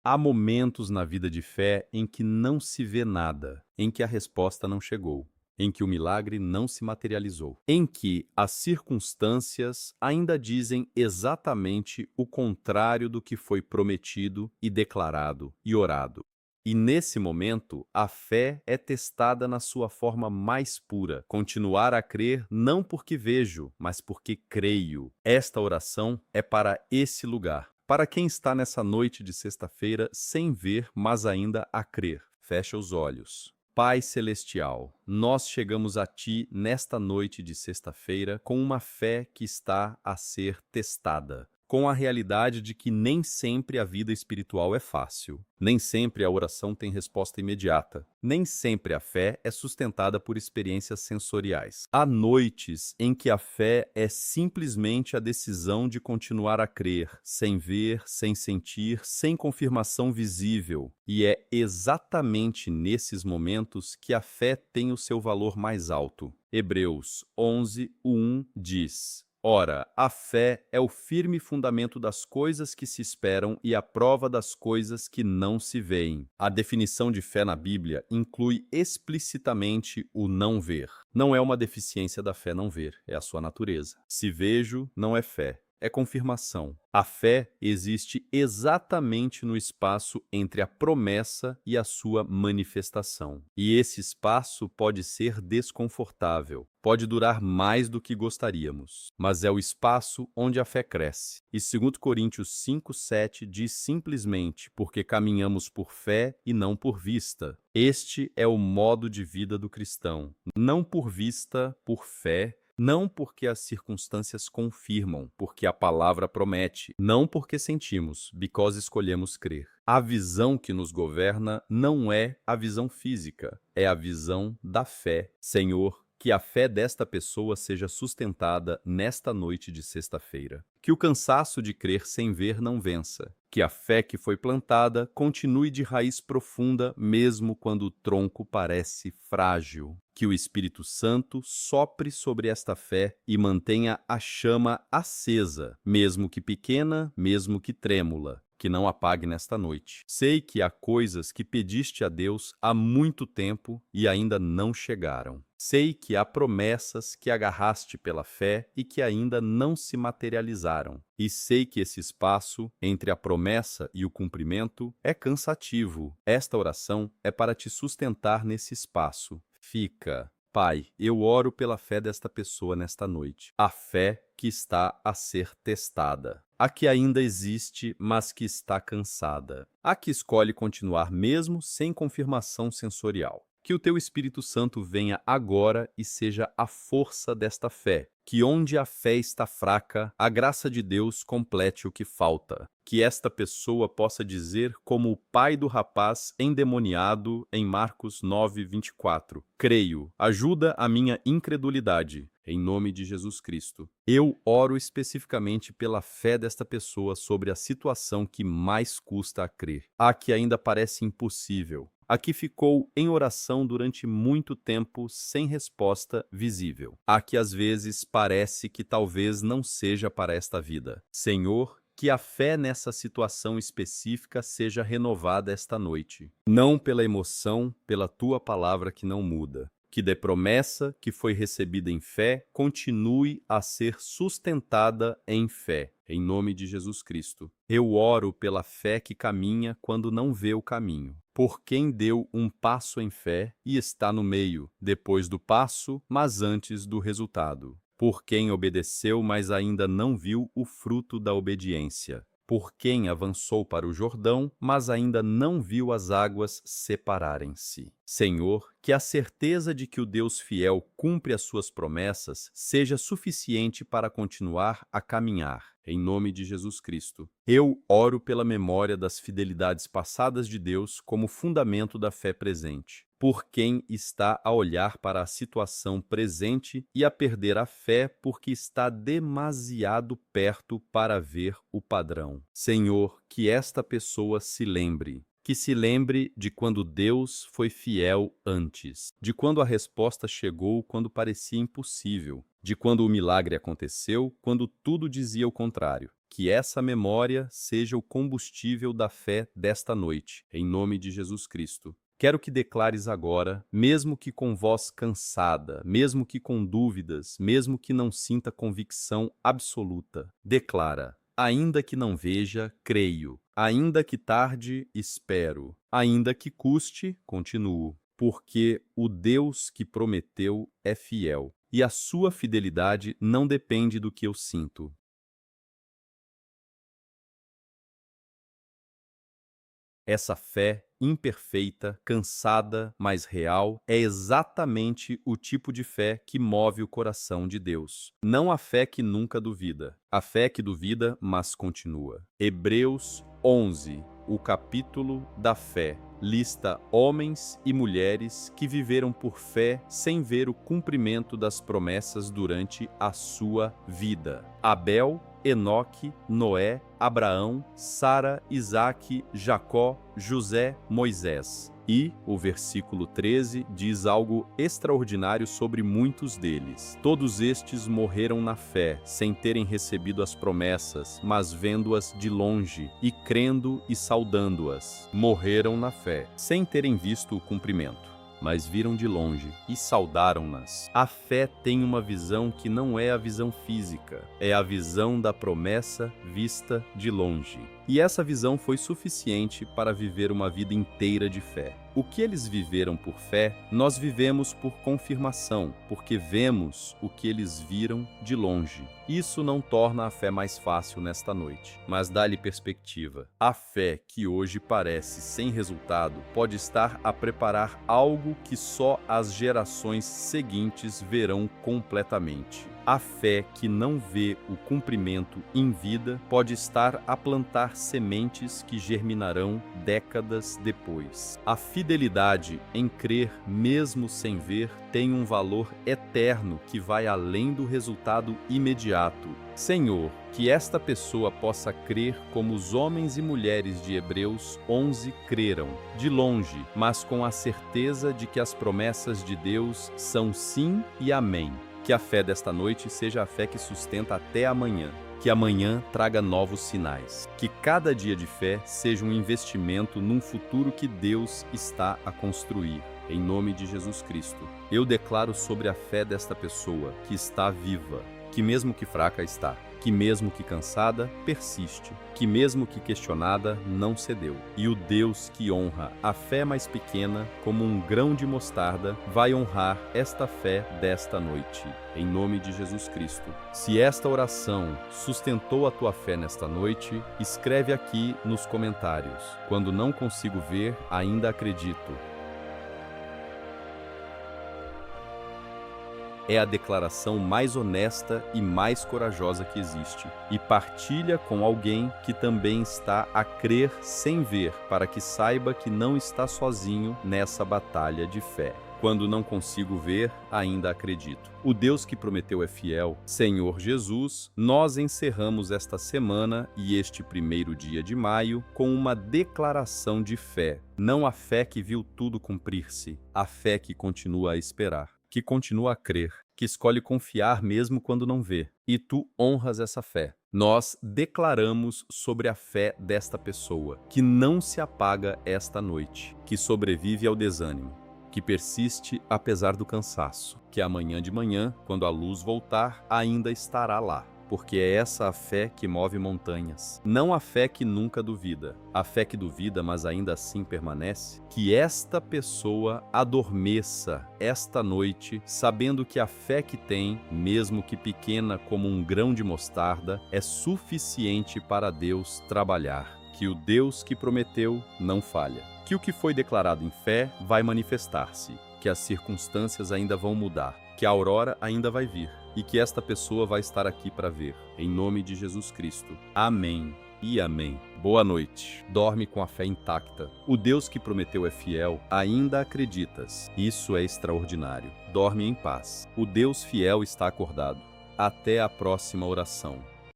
Há momentos na vida de fé em que não se vê nada, em que a resposta não chegou, em que o milagre não se materializou, em que as circunstâncias ainda dizem exatamente o contrário do que foi prometido e declarado e orado. E nesse momento, a fé é testada na sua forma mais pura. Continuar a crer não porque vejo, mas porque creio. Esta oração é para esse lugar. Para quem está nessa noite de sexta-feira sem ver, mas ainda a crer. Fecha os olhos. Pai Celestial, nós chegamos a Ti nesta noite de sexta-feira com uma fé que está a ser testada, com a realidade de que nem sempre a vida espiritual é fácil, nem sempre a oração tem resposta imediata, nem sempre a fé é sustentada por experiências sensoriais. Há noites em que a fé é simplesmente a decisão de continuar a crer, sem ver, sem sentir, sem confirmação visível. E é exatamente nesses momentos que a fé tem o seu valor mais alto. Hebreus 11:1 diz: Ora, a fé é o firme fundamento das coisas que se esperam e a prova das coisas que não se veem. A definição de fé na Bíblia inclui explicitamente o não ver. Não é uma deficiência da fé não ver, é a sua natureza. Se vejo, não é fé. É confirmação. A fé existe exatamente no espaço entre a promessa e a sua manifestação. E esse espaço pode ser desconfortável, pode durar mais do que gostaríamos, mas é o espaço onde a fé cresce. E 2 Coríntios 5:7 diz simplesmente: porque caminhamos por fé e não por vista. Este é o modo de vida do cristão. Não por vista, por fé. Não porque as circunstâncias confirmam, porque a palavra promete. Não porque sentimos, because escolhemos crer. A visão que nos governa não é a visão física, é a visão da fé. Senhor, que a fé desta pessoa seja sustentada nesta noite de sexta-feira. Que o cansaço de crer sem ver não vença. Que a fé que foi plantada continue de raiz profunda, mesmo quando o tronco parece frágil. Que o Espírito Santo sopre sobre esta fé e mantenha a chama acesa, mesmo que pequena, mesmo que trêmula. Que não apague nesta noite. Sei que há coisas que pediste a Deus há muito tempo e ainda não chegaram. Sei que há promessas que agarraste pela fé e que ainda não se materializaram. E sei que esse espaço entre a promessa e o cumprimento é cansativo. Esta oração é para te sustentar nesse espaço. Fica. Pai, eu oro pela fé desta pessoa nesta noite. A fé que está a ser testada. A que ainda existe, mas que está cansada. A que escolhe continuar mesmo sem confirmação sensorial. Que o teu Espírito Santo venha agora e seja a força desta fé. Que onde a fé está fraca, a graça de Deus complete o que falta. Que esta pessoa possa dizer como o pai do rapaz endemoniado em Marcos 9:24. Creio, ajuda a minha incredulidade. Em nome de Jesus Cristo. Eu oro especificamente pela fé desta pessoa sobre a situação que mais custa a crer. A que ainda parece impossível. A que ficou em oração durante muito tempo sem resposta visível. A que às vezes parece que talvez não seja para esta vida. Senhor, que a fé nessa situação específica seja renovada esta noite. Não pela emoção, pela tua palavra que não muda. Que de promessa que foi recebida em fé continue a ser sustentada em fé, em nome de Jesus Cristo. Eu oro pela fé que caminha quando não vê o caminho. Por quem deu um passo em fé e está no meio, depois do passo, mas antes do resultado. Por quem obedeceu, mas ainda não viu o fruto da obediência. Por quem avançou para o Jordão, mas ainda não viu as águas separarem-se. Senhor, que a certeza de que o Deus fiel cumpre as suas promessas seja suficiente para continuar a caminhar, em nome de Jesus Cristo. Eu oro pela memória das fidelidades passadas de Deus como fundamento da fé presente. Por quem está a olhar para a situação presente e a perder a fé porque está demasiado perto para ver o padrão. Senhor, que esta pessoa se lembre. Que se lembre de quando Deus foi fiel antes, de quando a resposta chegou quando parecia impossível, de quando o milagre aconteceu quando tudo dizia o contrário. Que essa memória seja o combustível da fé desta noite, em nome de Jesus Cristo. Quero que declares agora, mesmo que com voz cansada, mesmo que com dúvidas, mesmo que não sinta convicção absoluta, declara: ainda que não veja, creio. Ainda que tarde, espero. Ainda que custe, continuo. Porque o Deus que prometeu é fiel, e a sua fidelidade não depende do que eu sinto. Essa fé imperfeita, cansada, mas real, é exatamente o tipo de fé que move o coração de Deus. Não a fé que nunca duvida, a fé que duvida, mas continua. Hebreus 11, o capítulo da fé, lista homens e mulheres que viveram por fé sem ver o cumprimento das promessas durante a sua vida. Abel, Enoque, Noé, Abraão, Sara, Isaque, Jacó, José, Moisés. E o versículo 13 diz algo extraordinário sobre muitos deles. Todos estes morreram na fé, sem terem recebido as promessas, mas vendo-as de longe, e crendo e saudando-as. Morreram na fé, sem terem visto o cumprimento, mas viram de longe e saudaram-nas. A fé tem uma visão que não é a visão física, é a visão da promessa vista de longe. E essa visão foi suficiente para viver uma vida inteira de fé. O que eles viveram por fé, nós vivemos por confirmação, porque vemos o que eles viram de longe. Isso não torna a fé mais fácil nesta noite, mas dá-lhe perspectiva. A fé que hoje parece sem resultado pode estar a preparar algo que só as gerações seguintes verão completamente. A fé que não vê o cumprimento em vida pode estar a plantar sementes que germinarão décadas depois. A fidelidade em crer mesmo sem ver tem um valor eterno que vai além do resultado imediato. Senhor, que esta pessoa possa crer como os homens e mulheres de Hebreus 11 creram, de longe, mas com a certeza de que as promessas de Deus são sim e amém. Que a fé desta noite seja a fé que sustenta até amanhã. Que amanhã traga novos sinais. Que cada dia de fé seja um investimento num futuro que Deus está a construir. Em nome de Jesus Cristo, eu declaro sobre a fé desta pessoa que está viva, que mesmo que fraca está, que mesmo que cansada, persiste, que mesmo que questionada, não cedeu. E o Deus que honra a fé mais pequena como um grão de mostarda, vai honrar esta fé desta noite, em nome de Jesus Cristo. Se esta oração sustentou a tua fé nesta noite, escreve aqui nos comentários. Quando não consigo ver, ainda acredito. É a declaração mais honesta e mais corajosa que existe. E partilha com alguém que também está a crer sem ver, para que saiba que não está sozinho nessa batalha de fé. Quando não consigo ver, ainda acredito. O Deus que prometeu é fiel. Senhor Jesus, nós encerramos esta semana e este primeiro dia de maio com uma declaração de fé. Não a fé que viu tudo cumprir-se, a fé que continua a esperar, que continua a crer, que escolhe confiar mesmo quando não vê. E tu honras essa fé. Nós declaramos sobre a fé desta pessoa, que não se apaga esta noite, que sobrevive ao desânimo, que persiste apesar do cansaço, que amanhã de manhã, quando a luz voltar, ainda estará lá. Porque é essa a fé que move montanhas. Não a fé que nunca duvida, a fé que duvida, mas ainda assim permanece. Que esta pessoa adormeça esta noite, sabendo que a fé que tem, mesmo que pequena como um grão de mostarda, é suficiente para Deus trabalhar. Que o Deus que prometeu não falha. Que o que foi declarado em fé vai manifestar-se. Que as circunstâncias ainda vão mudar. Que a aurora ainda vai vir. E que esta pessoa vai estar aqui para ver. Em nome de Jesus Cristo. Amém e amém. Boa noite. Dorme com a fé intacta. O Deus que prometeu é fiel, ainda acreditas. Isso é extraordinário. Dorme em paz. O Deus fiel está acordado. Até a próxima oração.